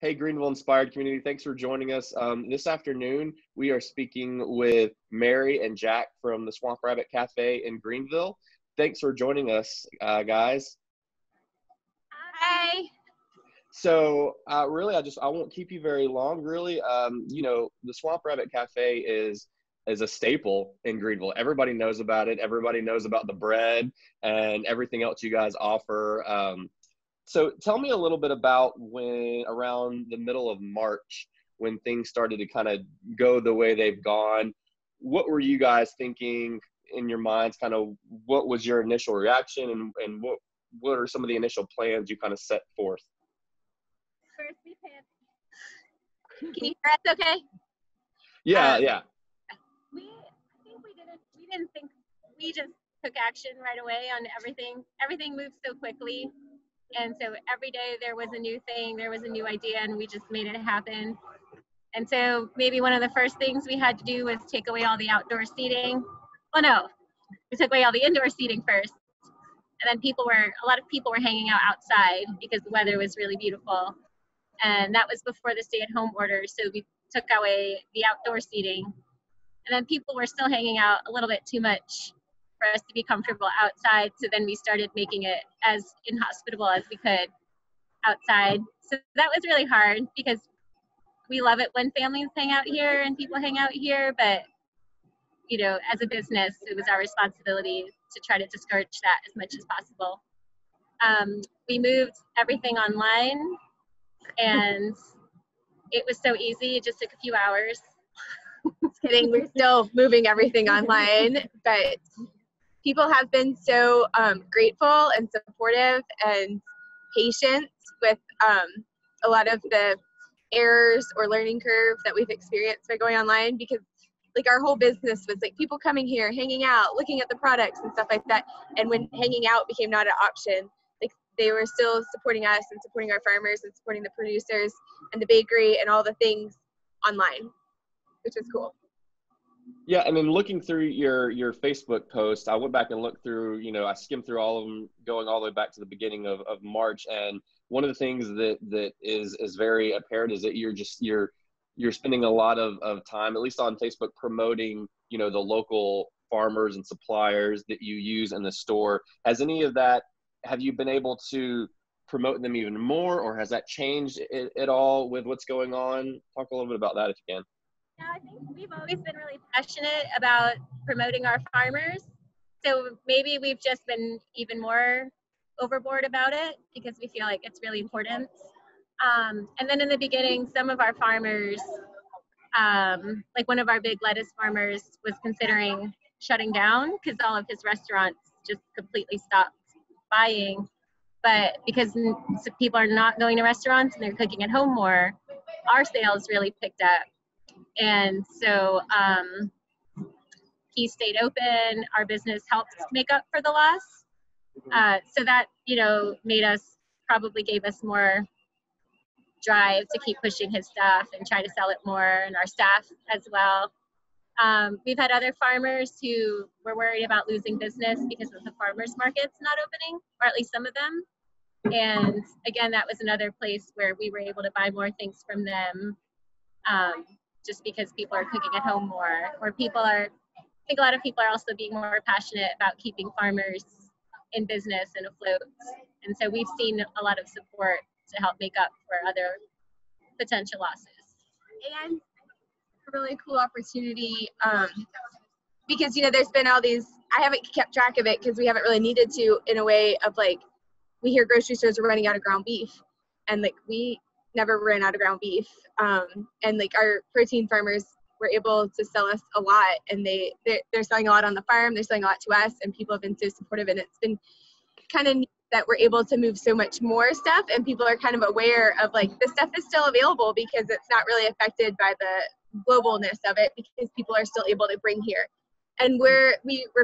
Hey, Greenville Inspired community, thanks for joining us. This afternoon, we are speaking with Mary and Jack from the Swamp Rabbit Cafe in Greenville. Thanks for joining us, guys. Hi. So really, I won't keep you very long. Really, the Swamp Rabbit Cafe is a staple in Greenville. Everybody knows about it. Everybody knows about the bread and everything else you guys offer. So tell me a little bit about when around the middle of March, when things started to kind of go the way they've gone. What were you guys thinking in your minds? Kind of what was your initial reaction, and what are some of the initial plans you kind of set forth? First, can you hear us okay? Yeah. I think we didn't think, we just took action right away on everything. Everything moved so quickly. And so every day there was a new thing, there was a new idea, and we just made it happen. And so maybe one of the first things we had to do was take away all the outdoor seating. Well, no, we took away all the indoor seating first. And then a lot of people were hanging out outside because the weather was really beautiful. And that was before the stay-at-home order. So we took away the outdoor seating. And then people were still hanging out a little bit too much for us to be comfortable outside. So then we started making it as inhospitable as we could outside. So that was really hard because we love it when families hang out here and people hang out here. But, as a business, it was our responsibility to try to discourage that as much as possible. We moved everything online, and it was so easy. It just took a few hours. Just kidding. We're still moving everything online, but people have been so grateful and supportive and patient with a lot of the errors or learning curve that we've experienced by going online, because our whole business was people coming here, hanging out, looking at the products and stuff like that. And when hanging out became not an option, they were still supporting us and supporting our farmers and supporting the producers and the bakery and all the things online, which was cool. Yeah, and then looking through your Facebook post, I went back and looked through, I skimmed through all of them, going all the way back to the beginning of March. And one of the things that is very apparent is that you're spending a lot of time, at least on Facebook, promoting, the local farmers and suppliers that you use in the store. Has any of that, have you been able to promote them even more, or has that changed at all with what's going on? Talk a little bit about that if you can. Yeah, I think we've always been really passionate about promoting our farmers. So maybe we've just been even more overboard about it because we feel like it's really important. And then in the beginning, some of our farmers, like one of our big lettuce farmers, was considering shutting down because all of his restaurants just completely stopped buying. But because people are not going to restaurants and they're cooking at home more, our sales really picked up. And so he stayed open. Our business helped make up for the loss. So that, gave us more drive to keep pushing his stuff and try to sell it more, and our staff as well. We've had other farmers who were worried about losing business because of the farmers markets not opening, or at least some of them. And again, that was another place where we were able to buy more things from them. Just because people are cooking at home more, or I think a lot of people are also being more passionate about keeping farmers in business and afloat. And so we've seen a lot of support to help make up for other potential losses. And a really cool opportunity because, there's been all these, I haven't kept track of it because we haven't really needed to, in a way of we hear grocery stores are running out of ground beef, and we never ran out of ground beef. And our protein farmers were able to sell us a lot, and they're selling a lot on the farm, they're selling a lot to us, and people have been so supportive, and it's been kind of neat that we're able to move so much more stuff, and people are kind of aware of this stuff is still available because it's not really affected by the globalness of it, because people are still able to bring here. And we're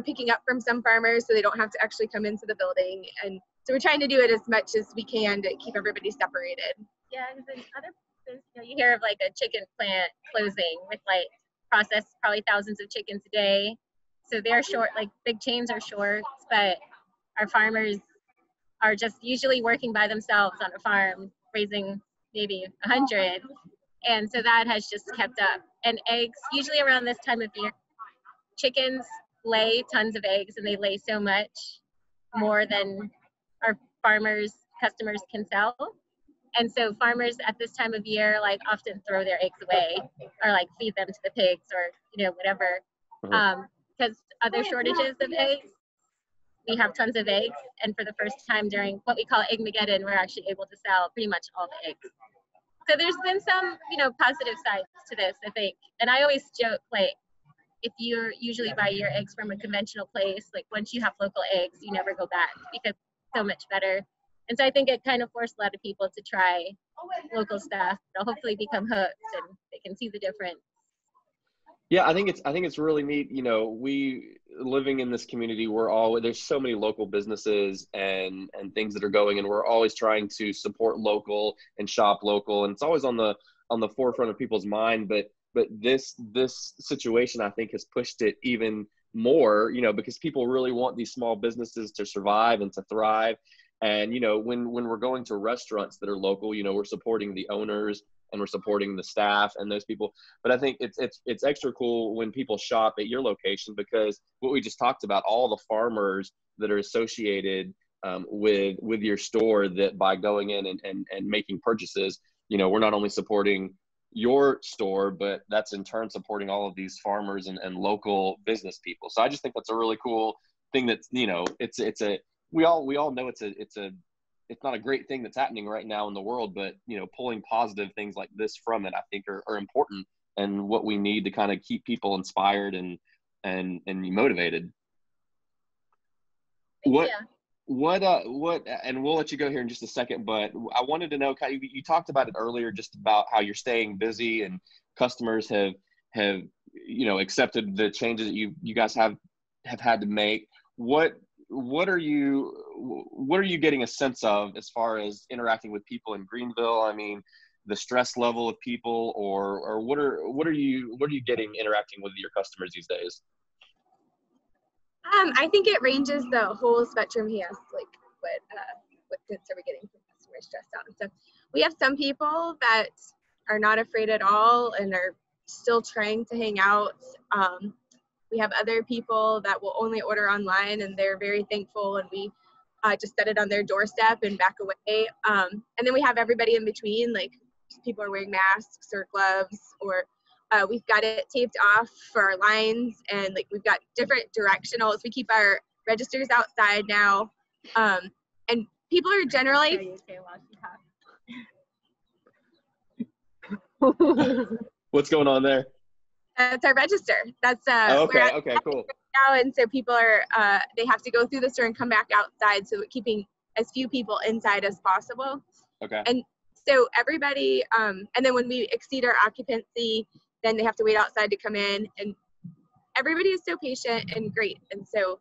picking up from some farmers so they don't have to actually come into the building, and so we're trying to do it as much as we can to keep everybody separated. Yeah, because in other places, you hear of a chicken plant closing with process probably thousands of chickens a day. So they're short, big chains are short, but our farmers are just usually working by themselves on a farm, raising maybe 100. And so that has just kept up. And eggs, usually around this time of year, chickens lay tons of eggs, and they lay so much more than our farmers, customers can sell. And so farmers at this time of year, like, often throw their eggs away or like feed them to the pigs or, whatever. Because other shortages of eggs, we have tons of eggs. And for the first time during what we call Eggmageddon, we're actually able to sell pretty much all the eggs. So there's been some, positive sides to this, I think. And I always joke, like, if you usually buy your eggs from a conventional place, like, once you have local eggs, you never go back because it's so much better. And so I think it kind of forced a lot of people to try local stuff. They'll hopefully become hooked and they can see the difference. Yeah, I think it's really neat. We living in this community, there's so many local businesses and things that are going, and we're always trying to support local and shop local, and it's always on the forefront of people's mind. But this situation, I think, has pushed it even more, because people really want these small businesses to survive and to thrive. And when we're going to restaurants that are local, we're supporting the owners and we're supporting the staff and those people. But I think it's extra cool when people shop at your location, because what we just talked about, all the farmers that are associated with your store, that by going in and making purchases, we're not only supporting your store, but that's in turn supporting all of these farmers and local business people. So I just think that's a really cool thing. That's, we all know it's not a great thing that's happening right now in the world, but pulling positive things like this from it, I think are important, and what we need to kind of keep people inspired and motivated. What, and we'll let you go here in just a second, but I wanted to know, you talked about it earlier, just about how you're staying busy and customers have accepted the changes that you guys have had to make. What are you getting a sense of as far as interacting with people in Greenville? I mean, the stress level of people, or what are you getting interacting with your customers these days? I think it ranges the whole spectrum. He asked, like, what goods are we getting from customers stressed out and stuff. We have some people that are not afraid at all and are still trying to hang out. We have other people that will only order online, and they're very thankful, and we just set it on their doorstep and back away. And then we have everybody in between, like people are wearing masks or gloves, or we've got it taped off for our lines, and like we've got different directionals. We keep our registers outside now, and people are generally. What's going on there? That's our register. That's okay, cool. Now, and so people are they have to go through the store and come back outside, so keeping as few people inside as possible. Okay. And so everybody, and then when we exceed our occupancy, then they have to wait outside to come in, and everybody is so patient and great. And so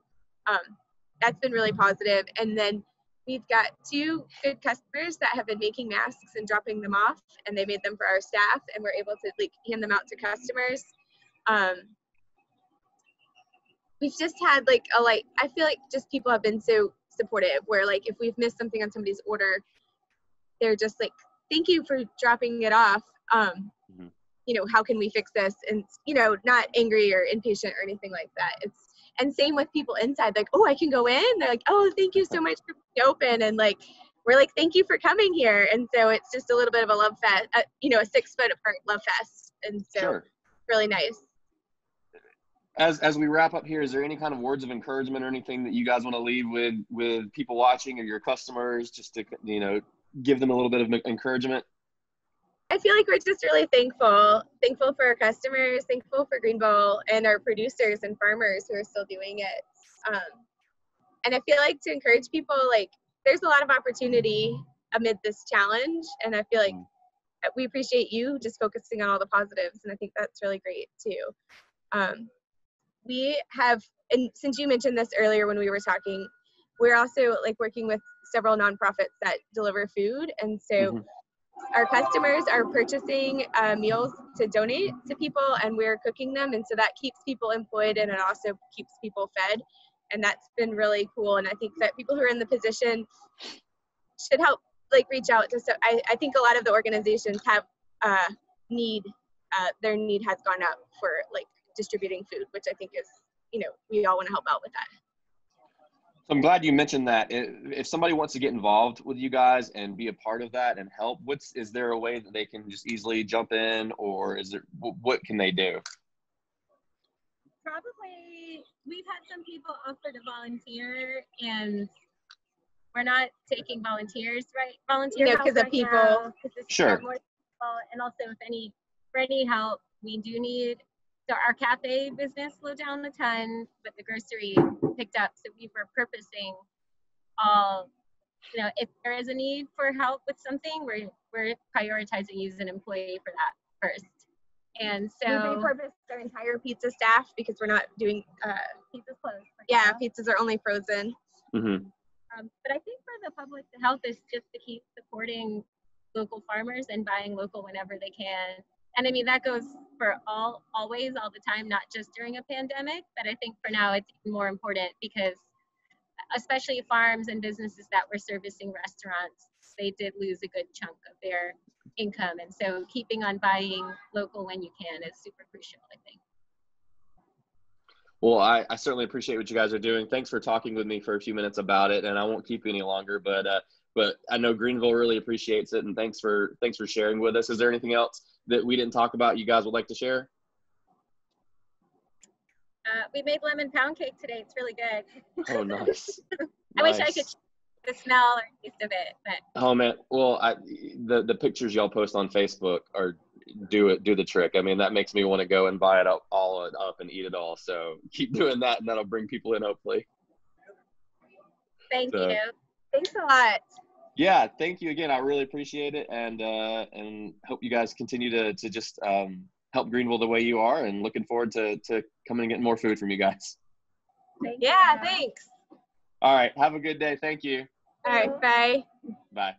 that's been really positive. And then we've got 2 good customers that have been making masks and dropping them off, and they made them for our staff, and we're able to like hand them out to customers. We've just had I feel like just people have been so supportive, where like if we've missed something on somebody's order, they're just like, thank you for dropping it off. How can we fix this? And not angry or impatient or anything like that. And same with people inside, like, oh, I can go in. They're like, oh, thank you so much for being open. And like, we're like, thank you for coming here. And so it's just a little bit of a love fest, a 6 foot apart love fest. And so Sure. Really nice. As we wrap up here, is there any kind of words of encouragement or anything that you guys want to leave with people watching or your customers, just to, give them a little bit of encouragement? I feel like we're just really thankful for our customers, thankful for Greenville and our producers and farmers who are still doing it. And I feel like to encourage people, like, there's a lot of opportunity amid this challenge. And I feel like we appreciate you just focusing on all the positives. And I think that's really great too. We have, and since you mentioned this earlier when we were talking, we're also like working with several nonprofits that deliver food. And so our customers are purchasing meals to donate to people, and we're cooking them. And so that keeps people employed, and it also keeps people fed. And that's been really cool. And I think that people who are in the position should help like reach out to, so I think a lot of the organizations have their need has gone up for like distributing food, which I think is, we all want to help out with that. So I'm glad you mentioned that. If somebody wants to get involved with you guys and be a part of that and help, is there a way that they can just easily jump in, or what can they do? Probably, we've had some people offer to volunteer, and we're not taking volunteers, right? Volunteer help because of right people. now, Sure. More people, and also for any help, we do need. So our cafe business slowed down a ton, but the grocery picked up. So we were purposing all, if there is a need for help with something, we're prioritizing using an employee for that first. And so we repurposed our entire pizza staff because we're not doing pizza's closed. Yeah, pizzas are only frozen. Mm-hmm. But I think for the public, the help is just to keep supporting local farmers and buying local whenever they can. And I mean, that goes for always, all the time, not just during a pandemic. But I think for now, it's even more important because especially farms and businesses that were servicing restaurants, they did lose a good chunk of their income. And so keeping on buying local when you can is super crucial, I think. Well, I certainly appreciate what you guys are doing. Thanks for talking with me for a few minutes about it, and I won't keep you any longer, but I know Greenville really appreciates it, and thanks for sharing with us. Is there anything else that we didn't talk about you guys would like to share? We made lemon pound cake today. It's really good. Oh, nice. I wish I could the smell or taste of it, but. Oh man, well, the pictures y'all post on Facebook do the trick. I mean, that makes me want to go and buy it all up and eat it all. So keep doing that, and that'll bring people in, hopefully. Thank you. Thanks a lot. Yeah, thank you again. I really appreciate it, and hope you guys continue to just help Greenville the way you are, and looking forward to coming and getting more food from you guys. Yeah, thanks. All right, have a good day. Thank you. All right, bye. Bye.